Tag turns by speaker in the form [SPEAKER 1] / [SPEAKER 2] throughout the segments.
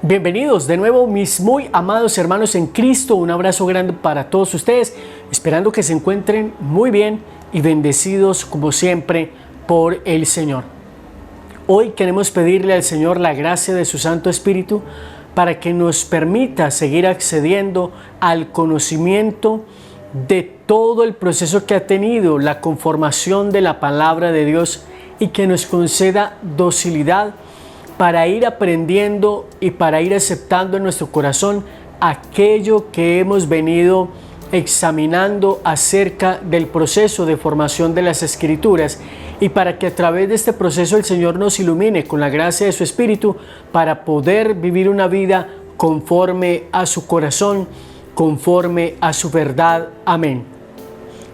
[SPEAKER 1] Bienvenidos de nuevo mis muy amados hermanos en Cristo, un abrazo grande para todos ustedes, esperando que se encuentren muy bien y bendecidos como siempre por el Señor. Hoy queremos pedirle al Señor la gracia de su Santo Espíritu para que nos permita seguir accediendo al conocimiento de todo el proceso que ha tenido la conformación de la palabra de Dios y que nos conceda docilidad para ir aprendiendo y para ir aceptando en nuestro corazón aquello que hemos venido examinando acerca del proceso de formación de las Escrituras y para que a través de este proceso el Señor nos ilumine con la gracia de su Espíritu para poder vivir una vida conforme a su corazón, conforme a su verdad. Amén.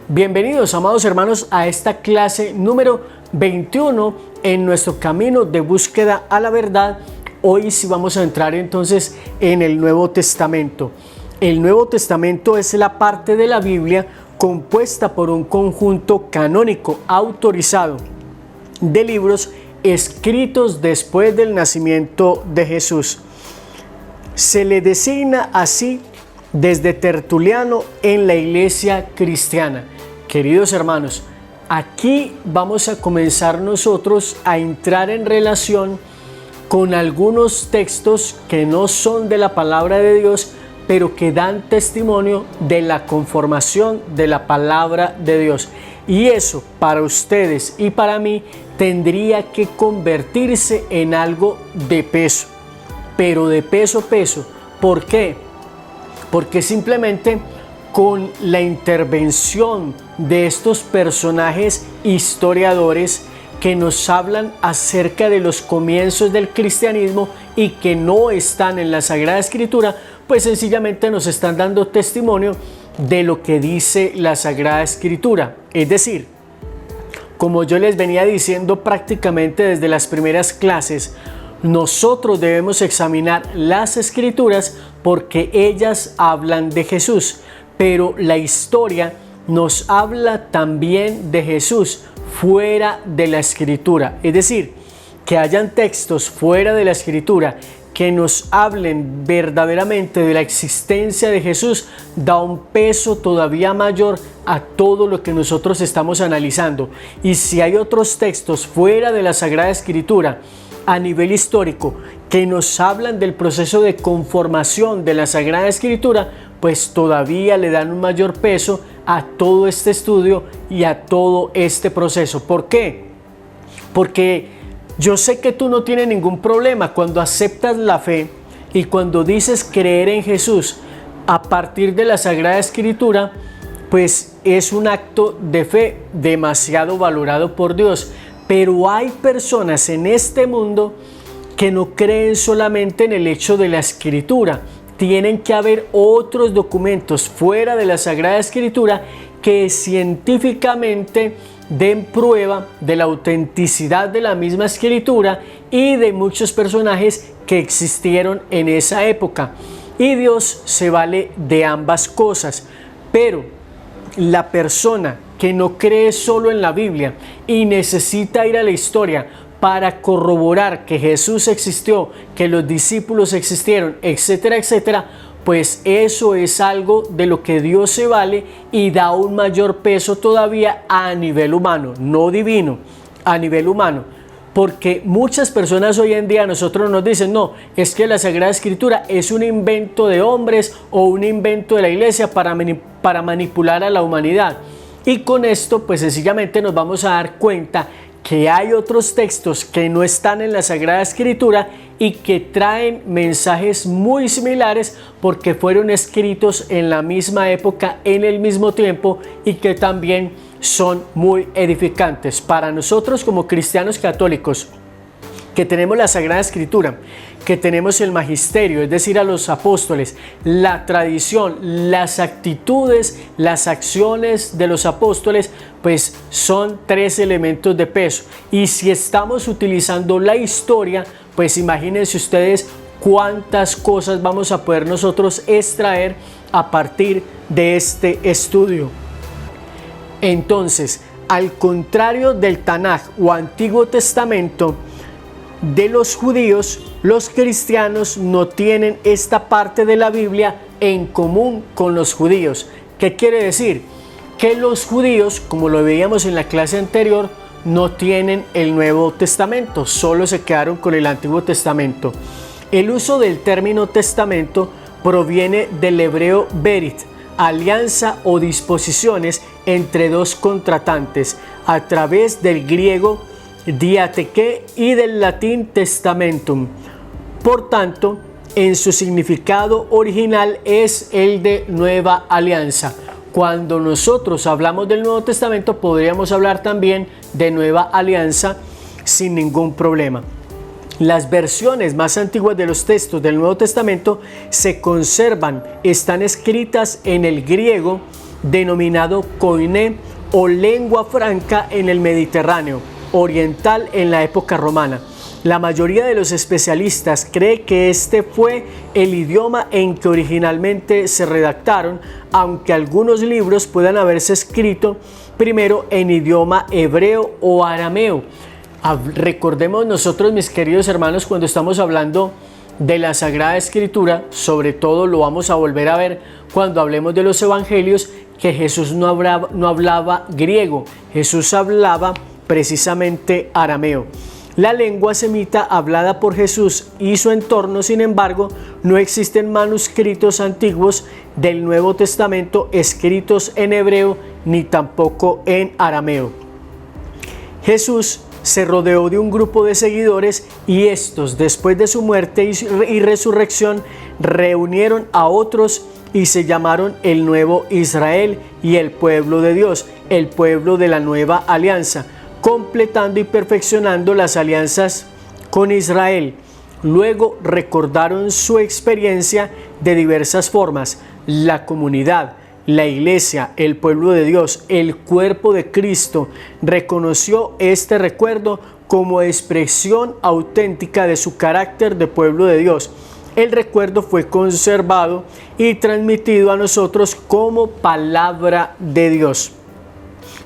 [SPEAKER 1] Bienvenidos, amados hermanos, a esta clase número 21 en nuestro camino de búsqueda a la verdad. Hoy sí vamos a entrar entonces en el Nuevo Testamento. El Nuevo Testamento es la parte de la Biblia compuesta por un conjunto canónico autorizado de libros escritos después del nacimiento de Jesús. Se le designa así desde Tertuliano en la Iglesia cristiana. Queridos hermanos, aquí vamos a comenzar nosotros a entrar en relación con algunos textos que no son de la palabra de Dios, pero que dan testimonio de la conformación de la palabra de Dios. Y eso para ustedes y para mí tendría que convertirse en algo de peso, pero de peso. ¿Por qué? Porque simplemente con la intervención de estos personajes historiadores que nos hablan acerca de los comienzos del cristianismo y que no están en la Sagrada Escritura, pues sencillamente nos están dando testimonio de lo que dice la Sagrada Escritura. Es decir, como yo les venía diciendo prácticamente desde las primeras clases, nosotros debemos examinar las Escrituras porque ellas hablan de Jesús, pero la historia nos habla también de Jesús fuera de la Escritura. Es decir, que hayan textos fuera de la Escritura que nos hablen verdaderamente de la existencia de Jesús da un peso todavía mayor a todo lo que nosotros estamos analizando. Y si hay otros textos fuera de la Sagrada Escritura a nivel histórico que nos hablan del proceso de conformación de la Sagrada Escritura, pues todavía le dan un mayor peso a todo este estudio y a todo este proceso. ¿Por qué? Porque yo sé que tú no tienes ningún problema cuando aceptas la fe y cuando dices creer en Jesús a partir de la Sagrada Escritura, pues es un acto de fe demasiado valorado por Dios. Pero hay personas en este mundo que no creen solamente en el hecho de la Escritura. Tienen que haber otros documentos fuera de la Sagrada Escritura que científicamente den prueba de la autenticidad de la misma Escritura y de muchos personajes que existieron en esa época. Y Dios se vale de ambas cosas. Pero la persona que no cree solo en la Biblia y necesita ir a la historia para corroborar que Jesús existió, que los discípulos existieron, etcétera, etcétera, pues eso es algo de lo que Dios se vale y da un mayor peso todavía a nivel humano, no divino, a nivel humano. Porque muchas personas hoy en día a nosotros nos dicen, no, es que la Sagrada Escritura es un invento de hombres o un invento de la iglesia para manipular a la humanidad. Y con esto, pues sencillamente nos vamos a dar cuenta que hay otros textos que no están en la Sagrada Escritura y que traen mensajes muy similares porque fueron escritos en la misma época, en el mismo tiempo, y que también son muy edificantes para nosotros como cristianos católicos, que tenemos la Sagrada Escritura, que tenemos el magisterio, es decir, a los apóstoles, la tradición, las actitudes, las acciones de los apóstoles, pues son tres elementos de peso. Y si estamos utilizando la historia, pues imagínense ustedes cuántas cosas vamos a poder nosotros extraer a partir de este estudio. Entonces, al contrario del Tanaj o Antiguo Testamento de los judíos, Los cristianos no tienen esta parte de la Biblia en común con los judíos. ¿Qué quiere decir? Que los judíos, como lo veíamos en la clase anterior, no tienen el Nuevo Testamento, solo se quedaron con el Antiguo Testamento. El uso del término testamento proviene del hebreo berit, alianza o disposiciones entre dos contratantes, a través del griego diatheke y del latín testamentum. Por tanto, en su significado original es el de nueva alianza. Cuando nosotros hablamos del Nuevo Testamento, podríamos hablar también de nueva alianza sin ningún problema. Las versiones más antiguas de los textos del Nuevo Testamento se conservan, están escritas en el griego denominado koiné o lengua franca en el Mediterráneo oriental en la época romana. La mayoría de los especialistas cree que este fue el idioma en que originalmente se redactaron, aunque algunos libros puedan haberse escrito primero en idioma hebreo o arameo. Recordemos nosotros, mis queridos hermanos, cuando estamos hablando de la Sagrada Escritura, sobre todo lo vamos a volver a ver cuando hablemos de los evangelios, que Jesús no hablaba griego, Jesús hablaba precisamente arameo. La lengua semita hablada por Jesús y su entorno, sin embargo, no existen manuscritos antiguos del Nuevo Testamento escritos en hebreo ni tampoco en arameo. Jesús se rodeó de un grupo de seguidores y estos, después de su muerte y resurrección, reunieron a otros y se llamaron el Nuevo Israel y el pueblo de Dios, el pueblo de la nueva alianza, completando y perfeccionando las alianzas con Israel. Luego recordaron su experiencia de diversas formas: la comunidad, la iglesia, el pueblo de Dios, el cuerpo de Cristo. Reconoció este recuerdo como expresión auténtica de su carácter de pueblo de Dios. El recuerdo fue conservado y transmitido a nosotros como palabra de Dios.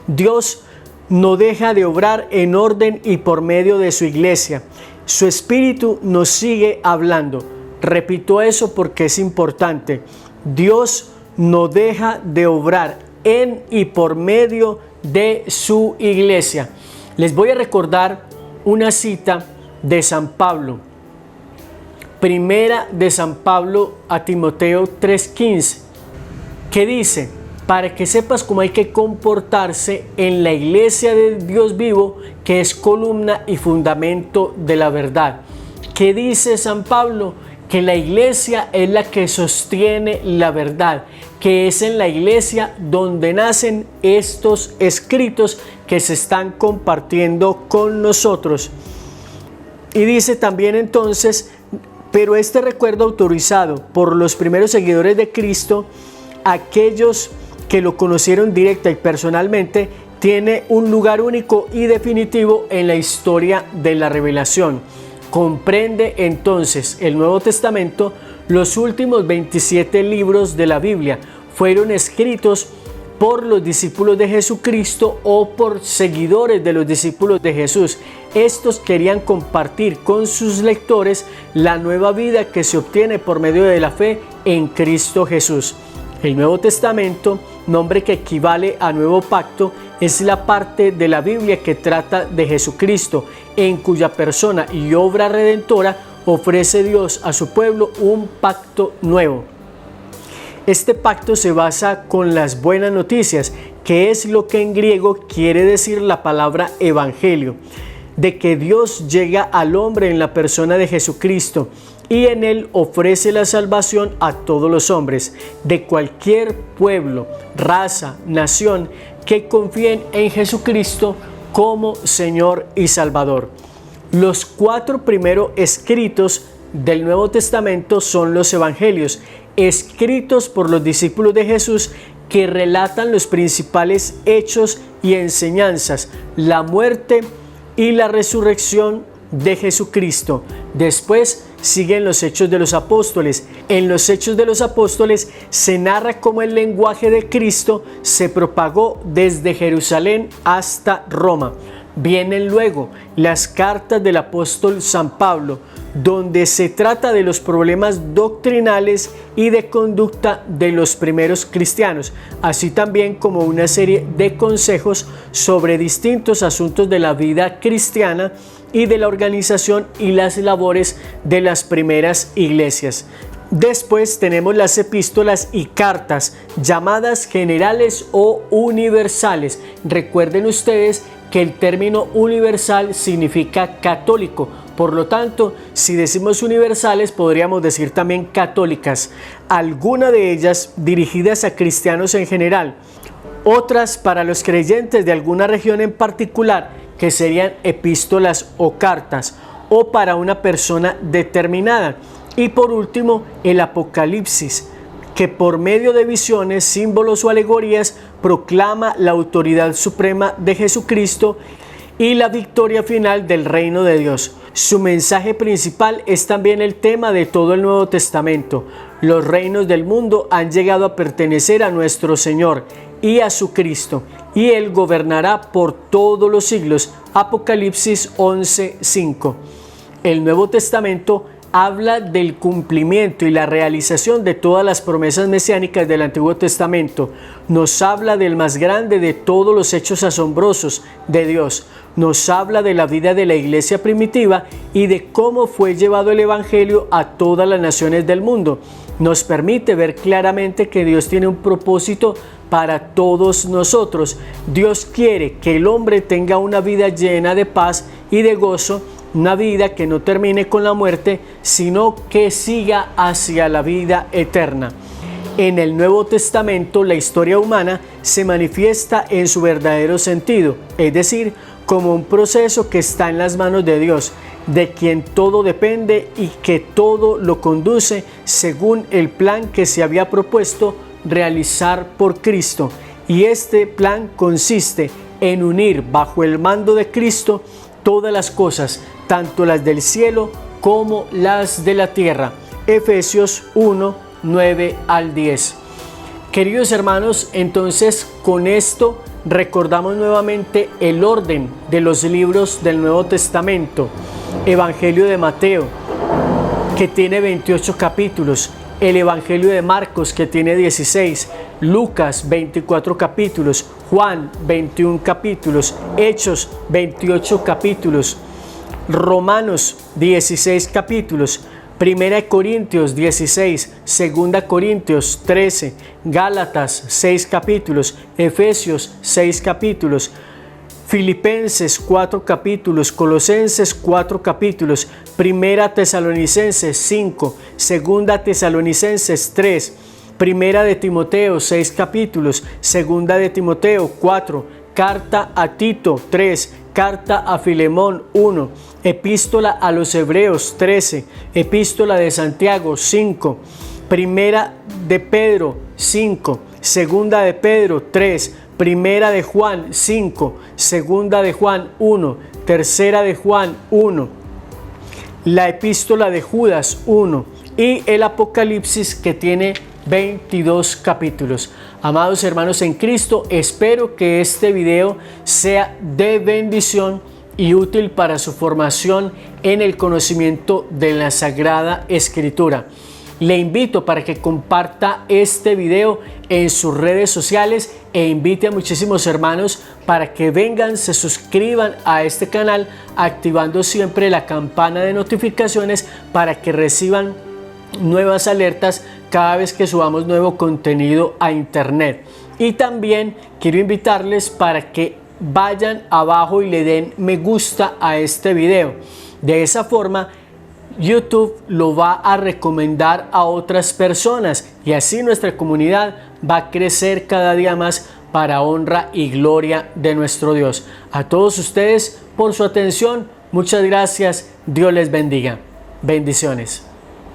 [SPEAKER 1] Dios no deja de obrar en orden y por medio de su iglesia. Su espíritu nos sigue hablando. Repito eso porque es importante. Dios no deja de obrar en y por medio de su iglesia. Les voy a recordar una cita de San Pablo. Primera de San Pablo a Timoteo 3:15, que dice: para que sepas cómo hay que comportarse en la iglesia de Dios vivo, que es columna y fundamento de la verdad. ¿Qué dice San Pablo? Que la iglesia es la que sostiene la verdad, que es en la iglesia donde nacen estos escritos que se están compartiendo con nosotros. Y dice también entonces: pero este recuerdo autorizado por los primeros seguidores de Cristo, aquellos que lo conocieron directa y personalmente, tiene un lugar único y definitivo en la historia de la revelación. Comprende entonces el Nuevo Testamento. Los últimos 27 libros de la Biblia fueron escritos por los discípulos de Jesucristo o por seguidores de los discípulos de Jesús. Estos querían compartir con sus lectores la nueva vida que se obtiene por medio de la fe en Cristo Jesús. El Nuevo Testamento, nombre que equivale a Nuevo Pacto, es la parte de la Biblia que trata de Jesucristo, en cuya persona y obra redentora ofrece Dios a su pueblo un pacto nuevo. Este pacto se basa con las buenas noticias, que es lo que en griego quiere decir la palabra evangelio, de que Dios llega al hombre en la persona de Jesucristo y en él ofrece la salvación a todos los hombres, de cualquier pueblo, raza, nación, que confíen en Jesucristo como Señor y Salvador. Los 4 primeros escritos del Nuevo Testamento son los evangelios, escritos por los discípulos de Jesús, que relatan los principales hechos y enseñanzas, la muerte y la resurrección de Jesucristo. Después siguen los Hechos de los Apóstoles. En los Hechos de los Apóstoles se narra cómo el lenguaje de Cristo se propagó desde Jerusalén hasta Roma. Vienen luego las cartas del apóstol San Pablo, donde se trata de los problemas doctrinales y de conducta de los primeros cristianos, así también como una serie de consejos sobre distintos asuntos de la vida cristiana y de la organización y las labores de las primeras iglesias. Después tenemos las epístolas y cartas llamadas generales o universales. Recuerden ustedes que el término universal significa católico. Por lo tanto, si decimos universales, podríamos decir también católicas. Algunas de ellas dirigidas a cristianos en general, otras para los creyentes de alguna región en particular, que serían epístolas o cartas, o para una persona determinada. Y por último, el Apocalipsis, que por medio de visiones, símbolos o alegorías proclama la autoridad suprema de Jesucristo y la victoria final del reino de Dios. Su mensaje principal es también el tema de todo el Nuevo Testamento. Los reinos del mundo han llegado a pertenecer a nuestro Señor y a su Cristo, y Él gobernará por todos los siglos. Apocalipsis 11:5. El Nuevo Testamento habla del cumplimiento y la realización de todas las promesas mesiánicas del Antiguo Testamento. Nos habla del más grande de todos los hechos asombrosos de Dios. Nos habla de la vida de la iglesia primitiva y de cómo fue llevado el Evangelio a todas las naciones del mundo. Nos permite ver claramente que Dios tiene un propósito para todos nosotros. Dios quiere que el hombre tenga una vida llena de paz y de gozo, una vida que no termine con la muerte, sino que siga hacia la vida eterna. En el Nuevo Testamento, la historia humana se manifiesta en su verdadero sentido, es decir, como un proceso que está en las manos de Dios, de quien todo depende y que todo lo conduce según el plan que se había propuesto realizar por Cristo. Y este plan consiste en unir bajo el mando de Cristo todas las cosas, tanto las del cielo como las de la tierra. Efesios 1, 9 al 10. Queridos hermanos, entonces con esto recordamos nuevamente el orden de los libros del Nuevo Testamento. Evangelio de Mateo, que tiene 28 capítulos. El Evangelio de Marcos, que tiene 16, Lucas 24 capítulos, Juan 21 capítulos, Hechos 28 capítulos, Romanos 16 capítulos, 1 Corintios 16, 2 Corintios 13, Gálatas 6 capítulos, Efesios 6 capítulos, Filipenses 4 capítulos, Colosenses 4 capítulos, 1 Tesalonicenses 5, 2 Tesalonicenses 3, 1 de Timoteo 6 capítulos, 2 de Timoteo 4, Carta a Tito 3, Carta a Filemón 1, Epístola a los Hebreos 13, Epístola de Santiago 5, 1 de Pedro 5, 2 de Pedro 3, Primera de Juan 5, Segunda de Juan 1, Tercera de Juan 1, la Epístola de Judas 1 y el Apocalipsis, que tiene 22 capítulos. Amados hermanos en Cristo, espero que este video sea de bendición y útil para su formación en el conocimiento de la Sagrada Escritura. Le invito para que comparta este video en sus redes sociales e invite a muchísimos hermanos para que vengan, se suscriban a este canal, activando siempre la campana de notificaciones para que reciban nuevas alertas cada vez que subamos nuevo contenido a internet. Y también quiero invitarles para que vayan abajo y le den me gusta a este video. De esa forma YouTube lo va a recomendar a otras personas y así nuestra comunidad va a crecer cada día más para honra y gloria de nuestro Dios. A todos ustedes por su atención, muchas gracias. Dios les bendiga. Bendiciones.